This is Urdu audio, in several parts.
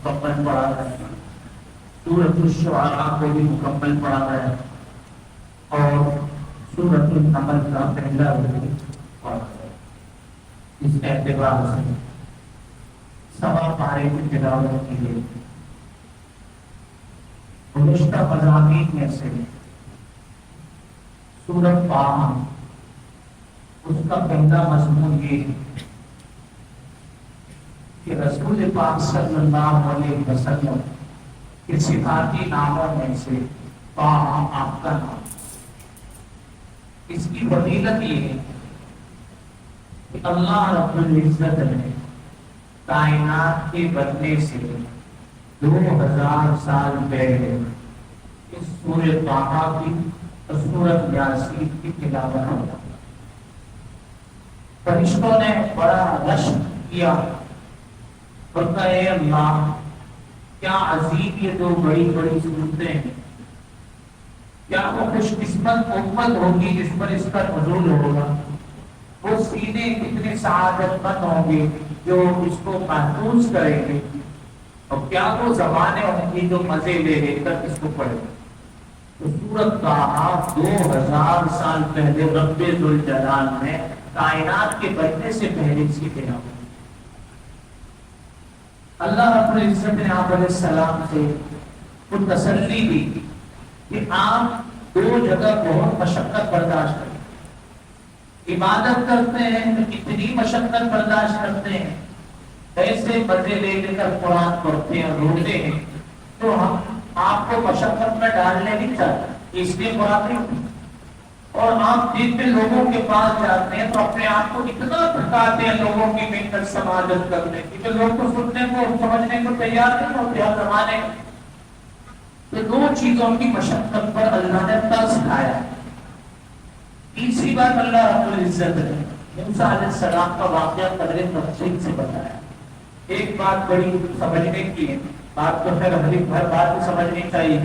مکمل پڑھا ہے، سورۃ الشعراء کو بھی مکمل پڑھا ہے، اور سورۃ النمل کا پہلا رکوع پڑھا ہے۔ اس اعتبار سے سوا پارے کی تلاوت کی گئی۔ گزشتہ مضامین میں سے سورۃ طٰہٰ، اس کا پہلا مضمون یہ ہے کہ رسول پاک صلی اللہ علیہ وسلم کے صفاتی ناموں میں سے طٰہٰ آپ کا نام۔ اس کی فضیلت یہ ہے کہ اللہ رب العزت نے کائنات کے بننے سے 2000 سال پہلے اس سورۃ طٰہٰ کی اور سورۃ یاسین کی تلاوت کی۔ فرشتوں نے بڑا رشک کیا اور کہا اے اللہ، کیا عظیم یہ دو بڑی بڑی صورتیں ہیں، کیا وہ خوش قسمت امت ہوگی جس پر اس کا نزول ہوگا، وہ سینے کتنے سعادت مند ہوں گے جو اس کو محفوظ کریں گے، اور کیا وہ زبانیں ہوں گی جو مزے لے لے کر اس کو پڑھیں گے۔ تو سورۃ طٰہٰ 2000 سال پہلے رب ذوالجلال نے کائنات کے بننے سے پہلے اس کی تلاوت۔ اللہ رب العزت نے آپ علیہ السلام سے وہ تسلی دی کہ آپ دو جگہ بہت مشقت برداشت کرتے، عبادت کرتے ہیں تو اتنی مشقت برداشت کرتے ہیں، ایسے مزے لے لے کر قرآن پڑھتے ہیں، روتے ہیں، تو ہم آپ کو مشقت میں ڈالنے نہیں چاہتے، اس لیے قرآن نہیں۔ اور آپ دن میں لوگوں کے پاس جاتے ہیں تو اپنے آپ کو اتنا تھکاتے ہیں لوگوں کی محنت سماجت کرنے کی کہ لوگ تو سننے کو سمجھنے کو تیار نہیں ہوتے ہر زمانے۔ تو دو چیزوں کی مشقت پر اللہ نے ترس کھایا۔ تیسری بات اللہ رب العزت نے موسیٰ علیہ السلام کا واقعہ قدر تفصیل سے بتایا۔ ایک بات بڑی سمجھنے کی ہے، بات تو خیر ہر بات سمجھنی چاہیے۔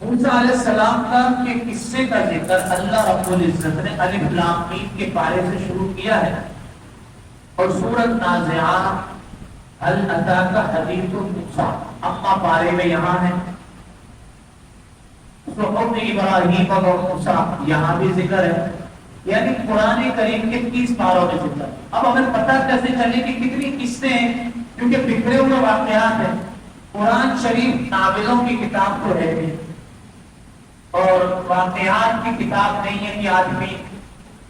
موسیٰ علیہ السلام کا کے قصے کا ذکر اللہ رب العزت نے الف لام میم کے پارے سے شروع کیا ہے، اور سورۃ نازعات هل اتاک حدیث موسیٰ اما پارے میں یہاں ہے، صحف ابراہیم و موسیٰ یہاں بھی ذکر ہے، یعنی قرآن کریم کے 30 پاروں میں ذکر۔ اب ہمیں پتہ کیسے چلے کہ کتنی قصے ہیں، کیونکہ بکھرے ہوئے واقعات ہیں۔ قرآن شریف ناولوں کی کتاب تو ہے نہیں، اور واقعات کی کتاب نہیں ہے کہ آدمی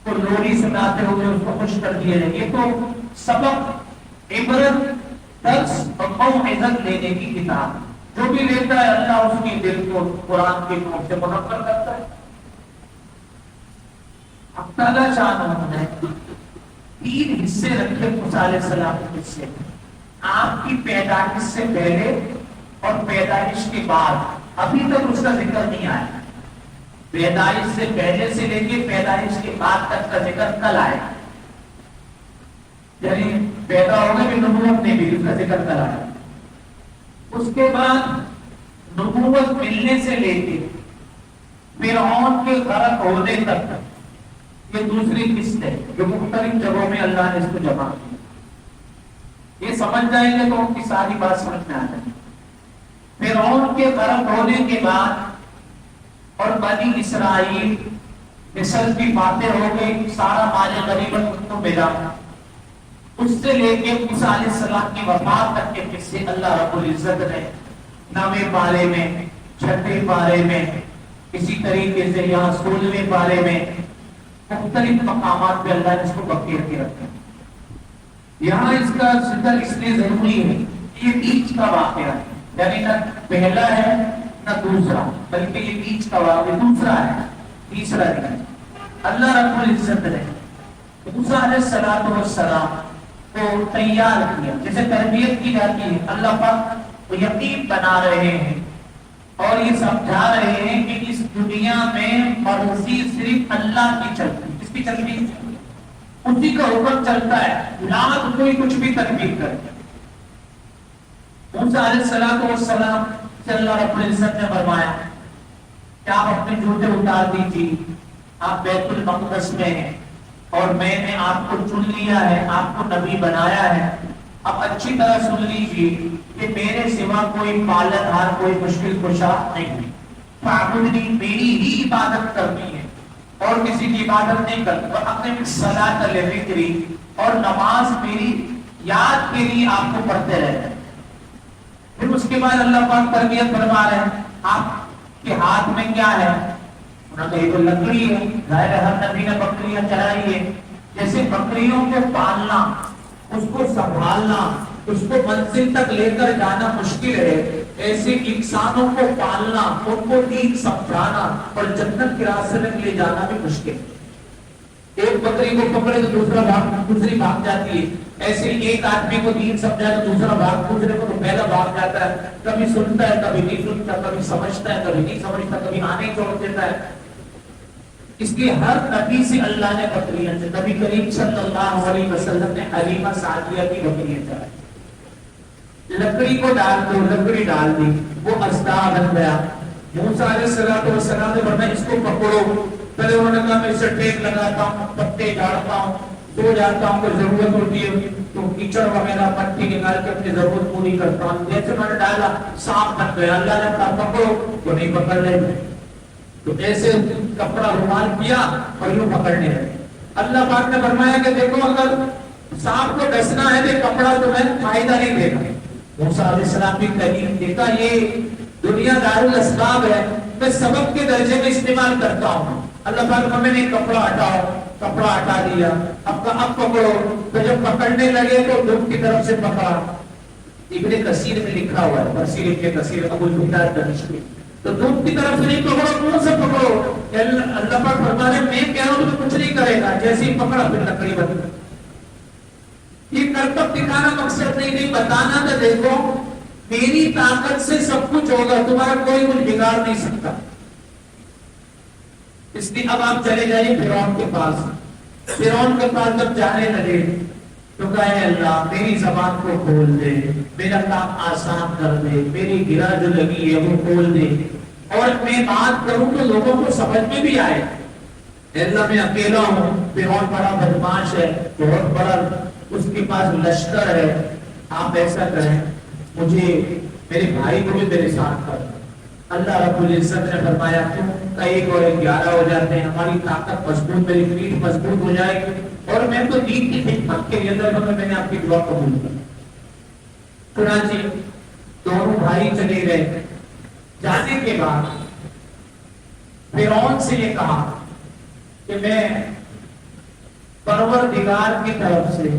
کو لوری سناتے ہوئے اس کو خوش کر دیے جائیں۔ یہ تو سبق، عبرت، درس اور موعظت لینے کی کتاب، جو بھی لیتا ہے اللہ اس کی دل کو قرآن کے نور سے منور کرتا ہے۔ اب تعالیٰ شان نے 3 حصے رکھے موسیٰ علیہ السلام کے حصے، آپ کی پیدائش سے پہلے اور پیدائش کے بعد۔ ابھی تک اس کا ذکر نہیں آیا، پیدائش سے پہلے سے لے کے پیدائش کے بعد تک کا ذکر کل آیا، یعنی پیدا ہونے کی نبوت نے بھی اس کا ذکر کر آیا۔ اس کے بعد نبوت ملنے سے لے کے فرعون کے غرق ہونے تک یہ دوسری قسط ہے جو مختلف جگہوں میں اللہ نے اس کو جمع کیا۔ یہ سمجھ جائیں گے تو ان کی ساری بات سمجھ میں آ جائے گی۔ فرعون کے غرق ہونے کے بعد اور بنی اسرائیل مصر کی باتیں ہو گئی، سارا مال غنیمت ان کو ملا، اس سے لے کے موسیٰ علیہ السلام کی وفات تک کے قصے اللہ رب العزت نے 9ویں پارے میں، 6ویں پارے میں، اسی طریقے سے یہاں 16ویں پارے میں مختلف مقامات پہ اللہ نے اس کو بقیر کے رکھا۔ یہاں اس کا ذکر اس لیے ضروری ہے کہ یہ بیچ کا واقعہ ہے، یعنی نہ پہلا ہے نہ دوسرا، بلکہ یہ بیچ کا واقعہ دوسرا ہے، تیسرا نہیں۔ اللہ رب العزت نے موسیٰ علیہ السلام کو تیار کیا، جیسے تربیت کی جاتی ہے۔ اللہ پاک کو یقین بنا رہے ہیں اور یہ سمجھا رہے ہیں کہ اس دنیا میں مرضی صرف اللہ کی چلتی ہے، اس کی چلتی ہے، اسی کا حکم چلتا ہے، لاکھ کوئی کچھ بھی تدبیر کرے۔ موسیٰ علیہ السلام سے اللہ رب العزت نے فرمایا کہ آپ اپنے جوتے اتار دیجیے، آپ بیت المقدس میں ہیں اور میں نے آپ کو چن لیا ہے، آپ کو نبی بنایا ہے، اب اچھی طرح سن لیجیے کہ میرے سوا کوئی پالنہار، کوئی مشکل کشا نہیں ہے. فاعبدنی، میری ہی عبادت کرنی ہے اور کسی کی عبادت نہیں کرنی. وَأَقِمِ الصَّلَاةَ لِذِكْرِی، اور نماز میری یاد کے لیے آپ کو پڑھتے رہتے ہیں. پھر اس کے بعد اللہ پاک تربیت فرما رہے ہیں، آپ کے ہاتھ میں کیا ہے؟ انہوں نے کہا یہ تو لکڑی ہے. ظاہر ہے ہر نبی نے بکریاں چرائی ہے. جیسے بکریوں کو پالنا، اس کو سنبھالنا، اس کو منزل تک لے کر جانا مشکل ہے، ایسے انسانوں کو پالنا، ان کو دین سمجھانا اور جنت کے راستے میں لے جانا بھی مشکل ہے. ایک بکری کو پکڑے تو دوسری بھاگ جاتی ہے. ایسے ایک آدمی کو دین سمجھا تو دوسرا بھاگ، دوسرے کو تو پہلا بھاگ جاتا ہے. کبھی سنتا ہے، کبھی نہیں سنتا، کبھی سمجھتا ہے، کبھی نہیں سمجھتا، کبھی آنے چھوڑ دیتا ہے. اس لیے ہر نبی سے اللہ نے بکریاں سے، نبی کریم صلی اللہ علیہ وسلم نے حلیمہ سعدیہ کی بکریاں چلائی. لکڑی کو ڈال دو، لکڑی ڈال دی، وہ اژدھا بن گیا. موسیٰ علیہ السلام نے فرمایا اس کو پکڑو. پہلے انہوں نے کہا میں اسے ٹیک لگاتا ہوں، پتے جھاڑتا ہوں، سو جاتا ہوں، کوئی ضرورت ہوتی ہے تو کیچڑ وغیرہ مٹی نکال کے اپنی ضرورت پوری کرتا ہوں. جیسے میں نے ڈالا سانپ بن گیا. اللہ نے کہا پکڑو، وہ نہیں پکڑ رہے تو ایسے کپڑا رومال کیا اور یوں پکڑنے لگے. اللہ پاک نے فرمایا کہ دیکھو اگر سانپ کو ڈسنا ہے تو کپڑا تمہیں فائدہ نہیں دے گا. موسیٰ علیہ السلام بھی کریم دیکھا یہ دنیا دار الاسباب ہے، میں سبب کے درجے میں استعمال کرتا ہوں. اللہ پاک نے میں نے کپڑا ہٹاؤ، کپڑا ہٹا دیا. اب پکڑو. تو جب پکڑنے لگے تو دھوپ کی طرف سے پکڑا. ابن کثیر میں لکھا ہوا ہے، تفسیر ابن کثیر ابو البخاری دمشقی. تو دھوپ کی طرف سے نہیں پکڑو، کون سے پکڑو؟ اللہ پاک فرما رہے میں کہہ رہا ہوں تو کچھ نہیں کرے گا. جیسے ہی پکڑا پھر لکڑی بن گئی. یہ کرتب دکھانا مقصد نہیں بتانا تھا دیکھو میری طاقت سے سب کچھ ہوگا، تمہارا کوئی کچھ بگاڑ نہیں سکتا. اس لیے اب آپ چلے جائیے فرعون کے پاس. فرعون کے پاس جب جانے لگے تو کہے اللہ میری زبان کو کھول دے، میرا کام آسان کر دے، میری گرہ جو لگی ہے وہ کھول دے، اور میں بات کروں تو لوگوں کو سمجھ میں بھی آئے. اللہ میں اکیلا ہوں، فرعون بڑا بدماش ہے، بہت بڑا اس کے پاس لشکر ہے. آپ ایسا کریں مجھے میرے بھائی کو بھی میرے ساتھ کر. اللہ رب العزت نے فرمایا کیوں کہ 1 اور 1 11 ہو جاتے ہیں، ہماری طاقت مضبوط، میری پیٹھ مضبوط ہو جائے گی اور میں تو دین کی خدمت کے لیے میں نے آپ کی دعا قبول کی. چنانچہ دونوں بھائی چلے گئے. جانے کے بعد فرعون سے یہ کہا کہ میں پروردگار کی طرف سے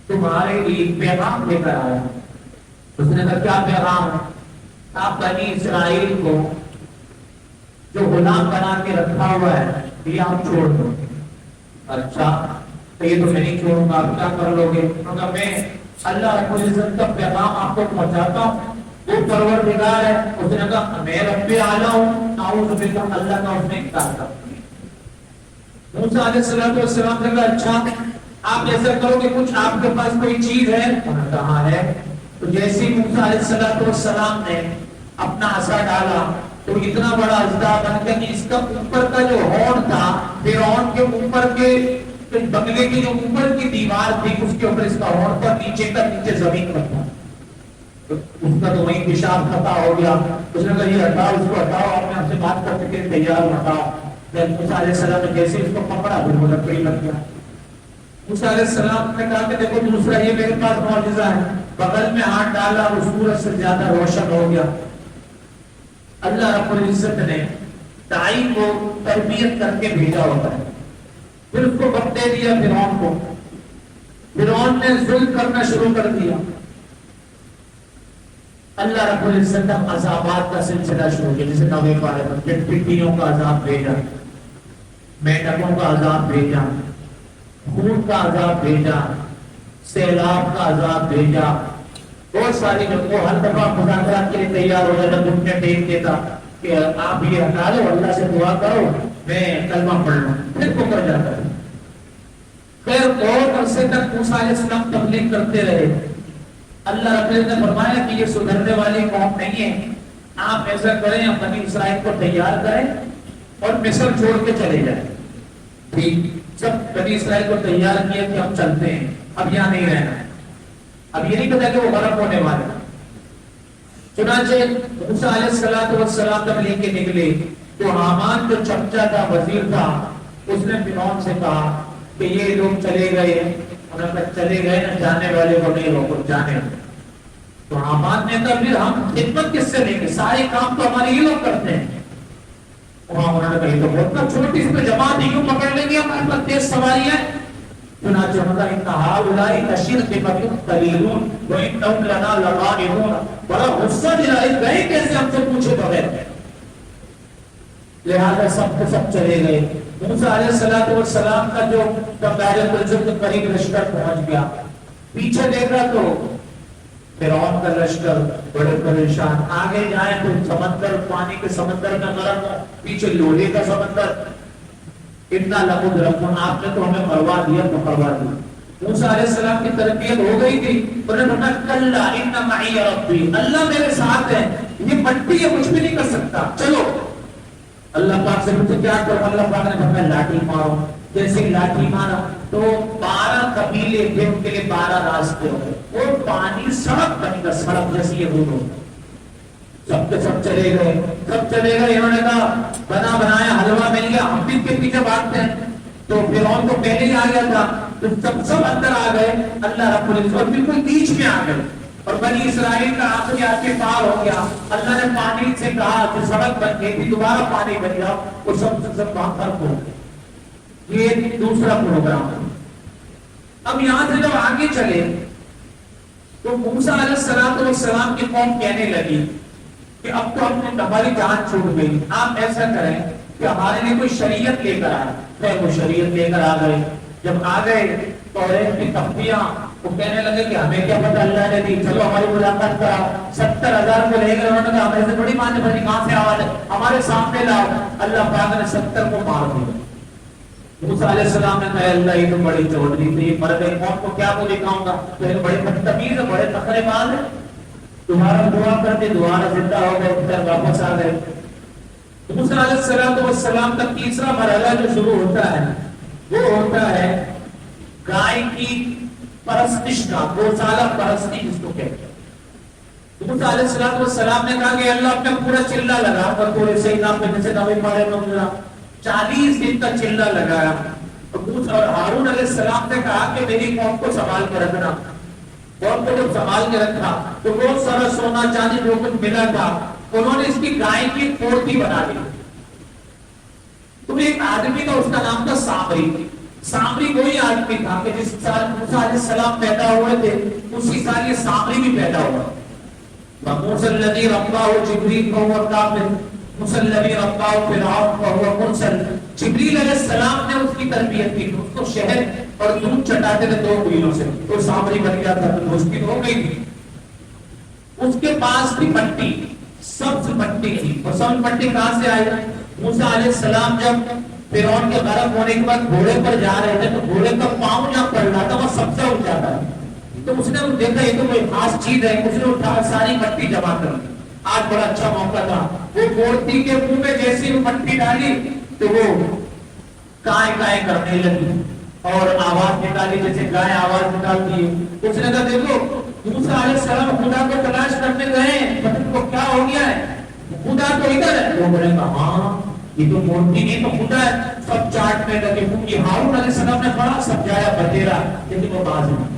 تمہارے لیے پیغام لے کر آیا. اس نے کہا کیا پیغام؟ آپ بنی اسرائیل کو جو غلام بنا کے رکھا ہوا ہے یہ آپ چھوڑ دو. اچھا تو یہ تو میں نہیں چھوڑوں گا، آپ کیا کر لو گے؟ میں اللہ رب العزت کا پیغام آپ کو پہنچاتا ہوں، وہ پروردگار ہے. اس نے کہا میں رب اعلیٰ ہوں، اعوذ باللہ، اللہ کا اس نے انکار کر دیا. موسیٰ علیہ السلام نے کہا اچھا آپ ایسا کرو کہ کچھ آپ کے پاس کوئی چیز ہے؟ انہوں نے کہا ہے. تو جیسے موسیٰ علیہ السلام نے اپنا عصا ڈالا تو اتنا بڑا اژدھا بن گیا کہ اس کا اوپر کا جو ہورن تھا، فرعون کے اوپر کے بنگلے کی جو اوپر کی دیوار تھی اس کے اوپر اس کا ہورن تھا، نیچے کا نیچے زمین پر تھا. اس کا تو وہیں پیشاب خطا ہو گیا. اس نے کہا یہ ہٹاؤ، اس کو ہٹاؤ، آپ نے ہم سے بات کر کے تیار ہٹاؤ. موسیٰ علیہ السلام نے جیسے اس کو پکڑا پھر وہ لکڑی بن گیا. موسیٰ علیہ السلام نے کہا کہ دیکھو دوسرا یہ میرے پاس معجزہ ہے. بغل میں ہاتھ ڈالا اور سورج سے زیادہ روشن ہو گیا. اللہ رب العزت نے داعی کو تربیت کر کے بھیجا ہوتا ہے. پھر اس کو وقت دے دیا فرعون کو. فرعون نے ظلم کرنا شروع کر دیا. اللہ رب العزت نے عذابات کا سلسلہ شروع کیا. جیسے نوے پارے پر پٹیوں کا عذاب بھیجا، میڈکوں کا عذاب بھیجا، خون کا عذاب بھیجا، سیلاب کا عذاب بھیجا. بہت ساری جب وہ ہر دفعہ مذاکرات کے لیے تیار ہو جاتا، گھٹنے ٹیک دیتا کہ آپ یہ ہٹا لو، اللہ سے دعا کرو، میں کلمہ پڑھ لوں، پھر پکڑ جاتا ہے. پھر بہت عرصے تک موسیٰ علیہ السلام تبلیغ کرتے رہے. اللہ رب العزت نے فرمایا کہ یہ سدھرنے والی قوم نہیں ہے، آپ ایسا کریں آپ بنی اسرائیل کو تیار کریں اور مصر چھوڑ کے چلے جائیں. ٹھیک، جب بنی اسرائیل کو تیار کیا کہ ہم چلتے ہیں، اب یہاں نہیں رہنا. اب یہ نہیں پتا کہ وہ غرق ہونے والے ہیں۔ چنانچہ موسیٰ علیہ السلام جب لے کے نکلے تو حامان جو چمچا تھا، وزیر تھا، اس نے فرعون سے کہا کہ یہ لوگ چلے گئے، انہوں نے چلے گئے نا، جانے والے کو نہیں روکو، جانے۔ تو حامان نے کہا پھر ہم خدمت کس سے لیں گے، سارے کام تو ہمارے یہ لوگ کرتے ہیں۔ وہاں انہوں نے کہا تو بہت چھوٹی اس پہ جماعت ہی کیوں پکڑ لیں گے، ہمارے پاس تیز سواری ہے۔ چنانچہ مطلب انتہا اولئک تشرقۃ قلیلون وانہم لنا لغائبون، بڑا غصہ دلائی گئے کیسے ہم سے پوچھے بغیر، لہذا سب کے سب چلے گئے۔ موسیٰ علیہ السلام کا جو بیت الجد کے قریب لشکر پہنچ گیا، پیچھے دیکھا تو فرعون کا لشکر بڑے پریشان، آگے جائیں تو سمندر، پانی کے سمندر میں غرق ہو، پیچھے لوہے کا سمندر، اتنا لبود رکھوں، آپ نے تو ہمیں مروا دیا تو مروا دیا۔ موسیٰ علیہ السلام کی تربیت ہو گئی تھی، انہوں نے کہا کلا ان معی ربی، اللہ میرے ساتھ ہے، یہ مٹی ہے کچھ بھی نہیں کر سکتا، چلو۔ اللہ پاک سے پوچھے کیا کرو، اللہ پاک نے فرمایا لاٹھی مارو، جیسے لاٹھی مارا تو 12 قبیلے تھے، ان کے لیے 12 راستے ہو گئے، اور پانی سڑک بن گیا، سڑک جیسی یہ روڈ ہو، سب کے سب چلے گئے، سب چلے گئے۔ انہوں نے کہا بنا بنایا حلوہ مل گیا، ہم بھی کے پیچھے بھاگتے ہیں، تو فرعون کو پہلے ہی آ گیا تھا، تو سب اندر آ گئے، اللہ رب العزت اور بالکل بیچ میں آ گئے، اور بنی اسرائیل کا آخری آ کے پار ہو گیا۔ اللہ نے پانی سے کہا کہ سڑک بن گئی تھی، دوبارہ پانی بن گیا، اور سب وہاں فرق ہو گئے۔ یہ دوسرا پروگرام ہے۔ اب یہاں سے جب آگے چلے تو موسیٰ علیہ السلام کی قوم کہنے لگی کہ اب تو ہماری جان چھوٹ گئی، آپ ایسا کریں کہ ہمارے لیے کوئی شریعت لے کر آئے۔ پھر وہ شریعت لے کر آ گئے، جب آ گئے توریت کی تختیاں، وہ کہنے لگے کہ ہمیں کیا پتہ اللہ نے دی، چلو ہماری ملاقات کراؤ۔ 70,000 کو لے کر انہوں نے کہا ہمیں سے بڑی مانے بھری کہاں سے آواز ہے، ہمارے سامنے لاؤ۔ اللہ پاک نے 70 کو مار دیا۔ موسیٰ علیہ السلام نے کہا اللہ یہ تو بڑی چودھری تھی، یہ مر گئی، قوم کو کیا وہ دکھاؤں گا، تو یہ بڑے بدتمیز ہے، بڑے نخرے باز ہے۔ تمہارا دعا کرتے دوبارہ زندہ ہو گئے، پھر واپس آ گئے۔ موسیٰ علیہ السلام کا تیسرا مرحلہ جو شروع ہوتا ہے وہ ہوتا ہے گائے کی پرستش کا، گوشالہ پرستی جس کو کہتے ہیں۔ موسیٰ علیہ السلام نے کہا کہ اللہ اپنا پورا چلہ لگا، اور پورے سینا پہ جیسے نبی پاڑے میں 40 دن کا چلہ لگایا، اور ہارون علیہ السلام نے کہا کہ میری قوم کو سنبھال کے رکھنا۔ قوم کو جب سنبھال کے رکھا تو بہت سارا سونا چاندی جو کچھ ملا تھا انہوں نے اس کی گائے کی پورتی بنا دی۔ تو ایک آدمی کا، اس کا نام تھا سامری۔ سامری وہی آدمی تھا کہ جس سال موسیٰ علیہ السلام پیدا ہوئے تھے اسی سال یہ سامری بھی پیدا ہوا۔ وَمُوسَى الَّذِي رَبَّاهُ جِبْرِيلُ وَهُوَ كَافِرٌ مُوسَى الَّذِي رَبَّاهُ فِرْعَوْنُ وَهُوَ مُرْسَلٌ۔ جبریل علیہ السلام نے اس کی تربیت کی، اس کو شہد اور دودھ چٹاتے تھے 2 کوئلوں سے، تو سامری بن گیا تھا، تو دوستی ہو گئی تھی۔ اس کے پاس بھی مٹی، سبز مٹی تھی، اور سبز مٹی کہاں سے آئی؟ موسیٰ علیہ السلام جب فرعون کے غرق ہونے کے بعد گھوڑے پر جا رہے تھے تو گھوڑے کا پاؤں جہاں پڑ رہا تھا وہ سبزہ اٹھ جاتا ہے، تو اس نے دیکھا یہ تو کوئی خاص چیز ہے، اس نے اٹھا ساری مٹی جمع کر لی۔ آج بڑا اچھا موقع تھا، وہ گورتی کے منہ میں جیسی وہ مٹی ڈالی تو وہ کائیں کائیں کرنے لگی اور آواز نکالی جیسے گائے آواز نکالتی ہے۔ اس نے کہا دیکھو موسیٰ علیہ السلام خدا کو تلاش کرنے گئے، مطلب کو کیا ہو گیا ہے، خدا تو ادھر ہے۔ وہ بولے گا ہاں یہ تو مورتی نہیں تو خدا ہے، سب چاٹنے لگے۔ یہ ہارون علیہ السلام نے بڑا سمجھایا بتیرا، لیکن وہ باز نہیں،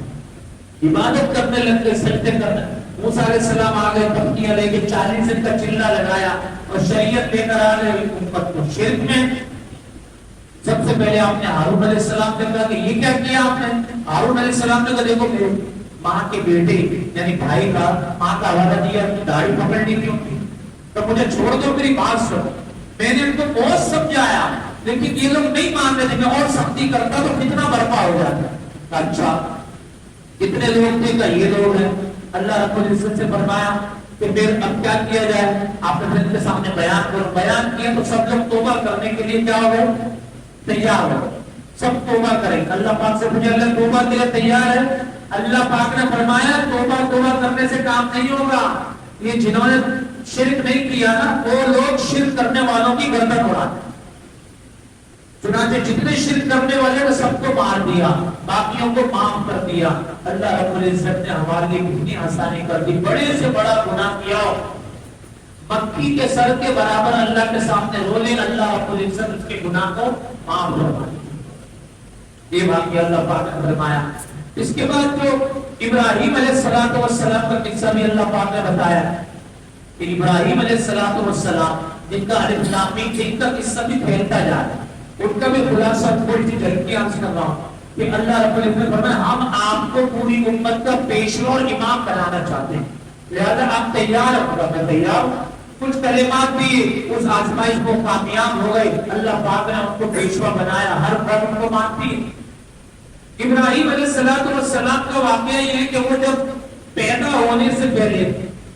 عبادت کرنے لگے، سجدے کرنے۔ موسیٰ علیہ السلام آ گئے، پتیاں لے کے 40 دن کا چلہ لگایا اور شریعت لے کر آ گئے امت کو شرک میں۔ سب سے پہلے آپ نے ہارون علیہ السلام سے کہا کہ یہ کیا کیا آپ نے؟ ہارون علیہ السلام نے کہا دیکھو میرے ماں کے بیٹے یعنی بھائی کا ماں کا حوالہ دیا، داڑھی پکڑنی تھی ان کی، تو مجھے چھوڑ دو، میری بات سنو۔ میں نے ان کو بہت سمجھایا لیکن یہ لوگ نہیں مان رہے تھے، میں اور سختی کرتا تو کتنا برپا ہو جاتا۔ اچھا کتنے لوگ تھے؟ کہ یہ لوگ ہیں۔ اللہ رب العزت سے فرمایا کہ پھر اب کیا کیا جائے؟ آپ نے ان کے سامنے بیان کرو۔ بیان کیا تو سب لوگ توبہ کرنے کے لیے کیا ہو، تیار ہو، سب توبہ کریں۔ اللہ پاک سے پوچھے اللہ توبہ کے لیے تیار ہے؟ اللہ پاک نے فرمایا توبہ کرنے سے کام نہیں ہوگا، یہ جنہوں نے شرک نہیں کیا نا وہ لوگ شرک کرنے والوں کی گردن اڑاتے۔ چنانچہ جتنے شرک کرنے والے نے سب کو مار دیا، باقیوں کو معاف کر دیا۔ اللہ رب العزت نے ہمارے لیے کتنی آسانی کر دی، بڑے سے بڑا گناہ کیا مکھی کے سر کے برابر اللہ کے سامنے رو لے، اللہ رب العزت اس کے گناہ کو معاف فرما دے۔ یہ واقعہ اللہ پاک نے فرمایا۔ اس کے بعد جو ابراہیم علیہ السلام کا قصہ بھی اللہ پاک نے بتایا کہ ابراہیم علیہ السلام جن کا الف لام میم سے ان کا قصہ بھی پھیلتا جا رہا ہے، ان کا بھی خلاصہ تھوڑی سی جھلکی عرض کر رہا ہوں کہ اللہ رب العزت نے فرمایا ہم آپ کو پوری امت کا پیشوا اور امام بنانا چاہتے ہیں، لہذا آپ تیار ہو، میں تیار ہوں۔ کچھ کلمات بھی اس آزمائش کو کامیاب ہو گئے، اللہ پاک نے ان کو پیشوا بنایا، ہر قوم کو مانتی ہے۔ ابراہیم علیہ السلام کا واقعہ یہ ہے کہ وہ جب پیدا ہونے سے پہلے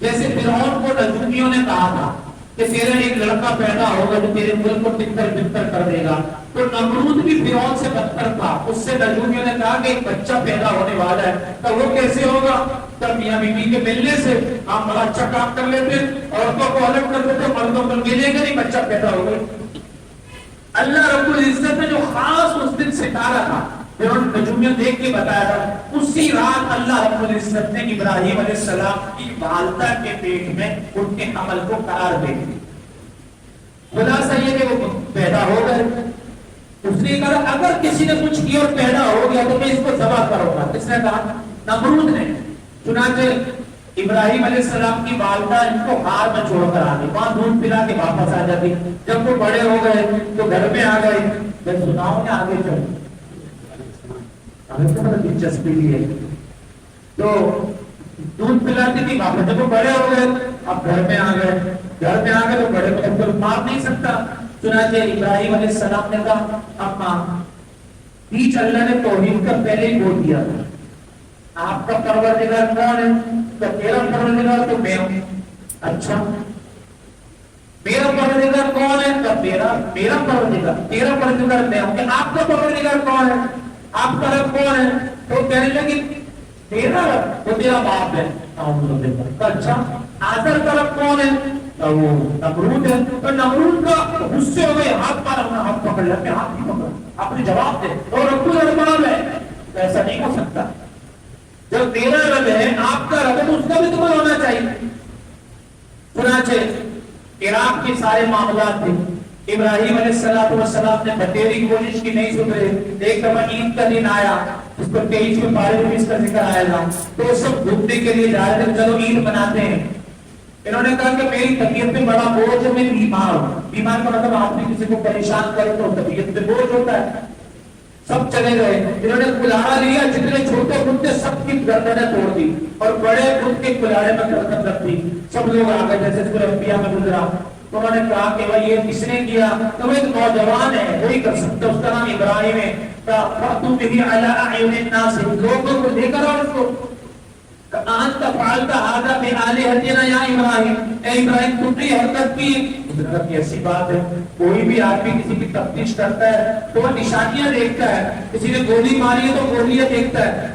جیسے فرعون کو نجومیوں نے کہا تھا کہ تیرا ایک لڑکا پیدا ہوگا جو تیرے ملک کو تکتر بکتر کر دے گا، تو نمرود بھی فرعون سے بدتر تھا، اس سے نجومیوں نے کہا کہ ایک بچہ پیدا ہونے والا ہے، تو وہ کیسے ہوگا؟ تب میاں بیوی کے ملنے سے آپ بڑا اچھا کام کر لیتے، عورتوں کو الگ کر دیتے، مردوں کو ملے گا نہیں، بچہ پیدا ہو گئی۔ اللہ رب العزت نے جو خاص اس دن ستارہ تھا نجومیوں دیکھ کے بتایا تھا، اسی رات اللہ رب العزت نے ابراہیم علیہ السلام کی والدہ کے پیٹ میں ان کے عمل کو قرار دے دی۔ خلاصہ یہ کہ وہ پیدا ہو گئے۔ اس نے کہا اگر کسی نے کچھ کیا اور پیدا ہو گیا تو میں اس کو ذبح کروں گا۔ کس نے کہا؟ نمرود نے۔ چنانچہ ابراہیم علیہ السلام کی والدہ ان کو غار میں چھوڑ کر آ گئی، وہاں دودھ پلا کے واپس آ جاتی۔ جب وہ بڑے ہو گئے تو گھر میں آ گئے، میں سناؤں گا آگے چل دلچسپی لی ہے تو دودھ پلاتی تھی واپس، جب وہ بڑے ہو گئے اب گھر میں آ گئے، گھر میں آ گئے تو بڑے کو تو مار نہیں سکتا۔ چنانچہ ابراہیم علیہ السلام نے کہا اما بیچ اللہ نے توحید کا پہلے ہی بول دیا تھا، آپ کا پروردگار کون ہے؟ تو تیرا پروردگار تو میں ہوں۔ اچھا میرا پروردگار کون ہے؟ تو میرا پروردگار، تیرا پروردگار میں ہوں۔ کہ آپ کا پروردگار کون ہے؟ آپ کا رب کون ہے؟ تو کہنے لگی تیرا رب وہ تیرا باپ ہے۔ اچھا آزر کا رب کون ہے؟ تو وہ نمرود ہے۔ تو نمرود کا غصے ہو گئے، ہاتھ پار اپنا ہاتھ پکڑ لیا، میں ہاتھ نہیں پکڑا، آپ نے جواب دے، اور رب الارباب ہے، ایسا نہیں ہو سکتا۔ جب تیرا رب ہے، آپ کا رب ہے، تو اس کا بھی تمہیں ہونا چاہیے۔ چنانچہ عراق کے سارے معاملات تھے، ابراہیم علیہ السلام نے بتیری کوشش کی، نہیں سدھرے۔ ایک دفعہ عید کا دن آیا، اس پر 23ویں پارے میں اس کا ذکر آئے گا، تو سب گھومنے کے لیے جا رہے تھے، چلو عید مناتے ہیں۔ انہوں نے کہا کہ میری طبیعت میں بڑا بوجھ ہے، میں بیمار ہوں۔ بیمار کا مطلب آپ نے کسی کو پریشان کرے تو طبیعت میں بوجھ ہوتا ہے۔ سب چلے گئے، انہوں نے کلاڑا لیا، جتنے چھوٹے بچے سب کی گردنیں توڑ دی اور بڑے بت کے کلاڑے میں گردن رکھ دی۔ سب لوگ آ گئے جیسے سورہ انبیاء میں گزرا۔ انہوں نے کہا کہ بھائی یہ کس نے کیا؟ تو وہ ایک نوجوان ہے، وہی کر سکتا، اس کا نام ابراہیم ہے۔ فَأْتُوا بِهِ عَلَىٰ أَعْيُنِ النَّاسِ، لوگوں کو لے کر آؤ اس کو۔ أَنْتَ فَعَلْتَ هَٰذَا بِآلِهَتِنَا يَا إِبْرَاهِيمُ، اے ابراہیم تم نے حرکت کی۔ حضرت کی ایسی بات ہے، کوئی بھی آدمی کسی کی تفتیش کرتا ہے تو وہ نشانیاں دیکھتا ہے، کسی نے گولی ماری ہے تو گولیاں دیکھتا ہے،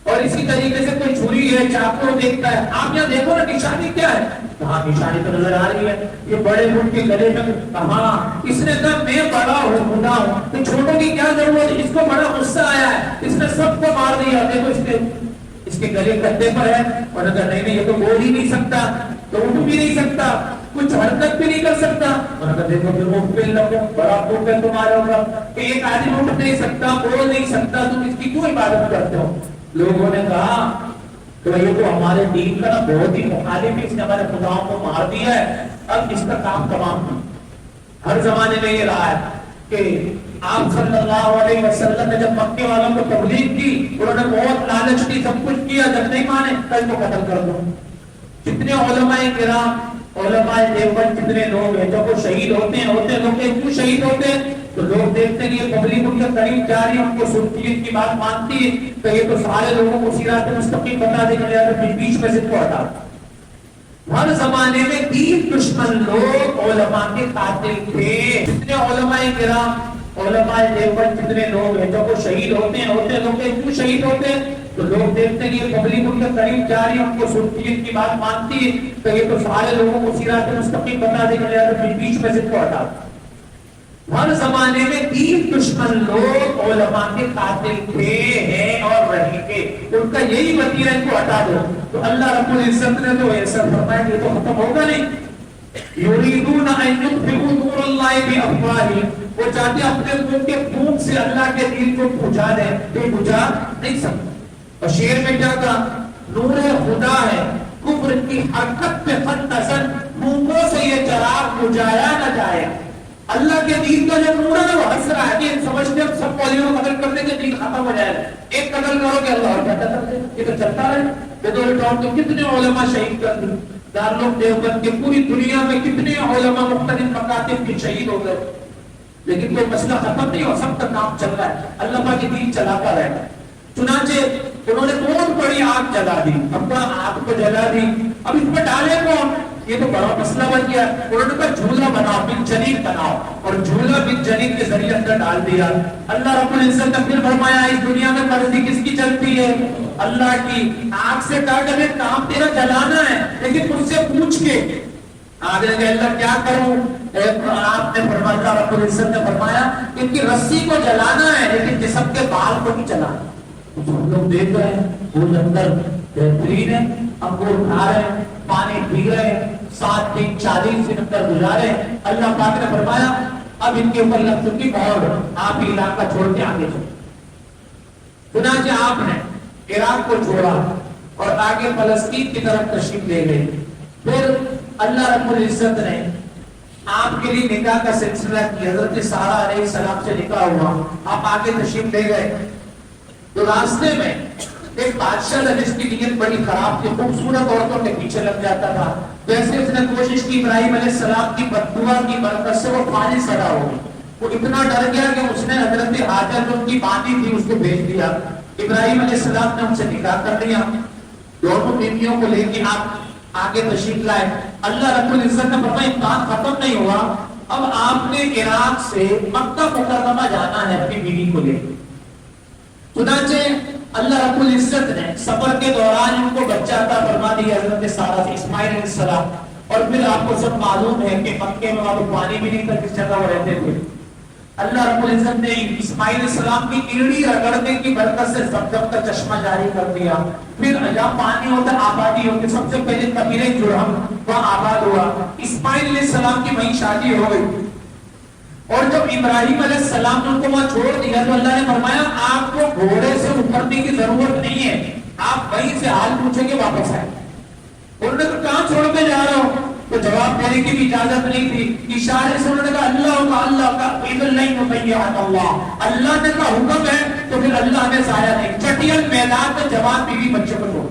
اور اسی طریقے سے کوئی چھری ہے چاقو دیکھتا ہے۔ آپ یہاں دیکھو نا نشانی کیا ہے؟ ہاں نشانی تو نظر آ رہی ہے، یہ بڑے ملک کے گلے میں۔ ہاں اس نے کہا میں بڑا ہوں، بوڑھا ہوں، تو چھوٹوں کی کیا ضرورت ہے؟ اس کو بڑا غصہ آیا ہے، اس نے سب کو مار دیا، دیکھو اس کے گلے کندھے پر ہے، اور اگر نہیں یہ تو بول ہی نہیں سکتا، تو اٹھ بھی نہیں سکتا، کچھ حرکت بھی نہیں کر سکتا، اور اگر دیکھو پھر وہ پھر لگو بڑا خوب ہے تمہارا ہوگا کہ ایک آدمی اٹھ نہیں سکتا، بول نہیں سکتا، تم اس کی کیوں عبادت کرتے ہو؟ لوگوں نے کہا کہ یہ تو ہمارے دین کا بہت ہی مخالف ہے، اس نے ہمارے خداؤں کو مار دیا ہے، اب اس کا کام تمام نہیں۔ ہر زمانے میں یہ رہا ہے کہ آپ صلی اللہ علیہ وسلم نے جب مکے والوں کو تبلیغ کی، انہوں نے بہت لالچ کی، سب کچھ کیا، جب نہیں مانے کل کو قتل کر دو۔ جتنے علماء کرام، علماء دیوبند جتنے لوگ ہیں جب وہ شہید ہوتے ہیں لوگ کیوں شہید ہوتے ہیں؟ تو لوگ دیکھتے ہیں کہ یہ پبلک ان کے قریب جا رہی ہے، ان کو سنتی ہے، ان کی بات مانتی ہے، تو یہ تو سارے لوگوں کو صراط مستقیم بتا دے گا، بیچ میں سے کو ہٹا۔ ہر زمانے میں دین دشمن لوگ علماء کے قاتل تھے۔ جتنے علماء کرام، علماء دیوبند جتنے لوگ ہیں جب وہ شہید ہوتے ہیں لوگ کیوں شہید ہوتے ہیں؟ تو لوگ دیکھتے ہیں کہ یہ پبلک ان کے قریب جا رہی ہے، ان کو سنتی ہے، ان کی بات مانتی ہے، تو یہ تو سارے لوگوں کو صراط مستقیم بتا دے گا، بیچ میں سے کو ہٹا۔ ہر زمانے میں 3 دشمن لوگ علماء کے قاتل تھے ہیں اور رہیں گے، ان کا یہی وتیرہ ان کو ہٹا دو. تو اللہ رب العزت نے تو ایسا فرمایا یہ تو ختم ہوگا نہیں. یریدون ان یطفئوا نور اللہ بافواہہم، وہ چاہتے اپنے منہ کے پھونک سے اللہ کے دین کو بجھا دیں، یہ بجھا نہیں سکتا. اور شعر میں کیا کہا؟ نور خدا ہے کفر کی حرکت پہ خط نظر، منہوں سے یہ چراغ بجھایا نہ جائے. اللہ کے دین کا جو نور ہے وہ ہنس رہا ہے کہ سمجھتے ہیں سب پولیوں کو قتل کرنے کے دین ختم ہو جائے. ایک قتل کرو کہ اللہ اور کیا کر دے، یہ تو چلتا رہے. بدور ٹاؤن کے کتنے علماء شہید کر دی، دارالعلوم دیوبند کے پوری دنیا میں کتنے علماء مختلف مکاتب کے شہید ہو گئے، لیکن کوئی مسئلہ ختم نہیں ہو، سب کا کام چل رہا ہے، اللہ پاک کی دین چلاتا رہے گا. چنانچہ انہوں نے بہت بڑی آگ جلا دی، اپنا آگ کو جلا دی. اب اس میں ڈالے کون؟ یہ تو بڑا مسئلہ بن گیا. انہوں نے کہا جھولا بناؤ، بن جنین بناؤ، اور جھولا بن جنین کے ذریعے اندر ڈال دیا. اللہ رب العزت نے پھر فرمایا اس دنیا میں مرضی کس کی چلتی ہے؟ اللہ کی. آگ سے کہا کہ ہمیں کام تیرا جلانا ہے، لیکن مجھ سے پوچھ کے. آگے کہ اللہ کیا کروں؟ آپ نے فرمایا، رب العزت نے فرمایا ان کی رسی کو جلانا ہے لیکن جسم کے بال کو نہیں جلانا. ہم لوگ دیکھ رہے ہیں وہ اندر بہترین ہے، انگور کھا رہے ہیں، پانی پی رہے ہیں، 7 دن 40 دن اندر گزارے. اللہ پاک نے فرمایا اب ان کے اوپر لگ چکی اور آپ علاقہ چھوڑ کے آگے چلے. چنانچہ آپ نے عراق کو چھوڑا اور آگے فلسطین کی طرف تشریف لے گئے. پھر اللہ رب العزت نے آپ کے لیے نکاح کا سلسلہ کیا. حضرت سارہ علیہ السلام سے نکاح ہوا، آپ آگے تشریف لے گئے. تو راستے میں ایک بادشاہ تھا جس کی نیت بڑی خراب تھی، خوبصورت عورتوں کے پیچھے لگ جاتا تھا. ویسے اس نے کوشش کی ابراہیم علیہ السلام کی بددعا کی برکت سے وہ فانی صدا ہو گئی. وہ اتنا ڈر گیا کہ اس نے حضرت حاجر جو ان کی باندھی تھی اس کو بھیج دیا. ابراہیم علیہ السلام نے ان سے نکاح کر لیا. دونوں بیویوں کو لے کے آپ آگے تشریف لائے. اللہ رب العزت نے فرمایا امتحان ختم نہیں ہوا، اب آپ نے عراق سے مکہ مکرمہ جانا ہے اپنی بیوی کو لے. چنانچہ اللہ رب العزت نے سفر کے دوران ان کو بچہ عطا فرما دیا حضرت سارہ سے، اسماعیل علیہ السلام. اور پھر آپ کو سب معلوم ہے کہ مکے میں وہاں پانی بھی نہیں تھا، کس جگہ وہ رہتے تھے. اللہ رب العزت نے اسماعیل علیہ السلام کی ایڑی رگڑنے کی برکت سے زمزم کا چشمہ جاری کر دیا. پھر جہاں پانی ہوتا آبادی ہوتی، سب سے پہلے قبیلہ جرہم وہاں آباد ہوا. اسماعیل علیہ السلام کی وہیں شادی ہو گئی. اور جب ابراہیم علیہ السلام نے ان کو وہاں چھوڑ دیا تو اللہ نے فرمایا آپ کو گھوڑے سے اترنے کی ضرورت نہیں ہے، آپ وہیں سے حال پوچھیں گے واپس آئے. انہوں نے کہاں چھوڑ کے جا رہا ہوں؟ تو جواب دینے کی بھی اجازت نہیں تھی. اشارے سے انہوں نے کہا اللہ کا اذن نہیں مطیعت اللہ نے کہا حکم ہے تو پھر اللہ نے ضائع نہیں. چٹیل میدان میں جوان بیوی بچے کو چھوڑ.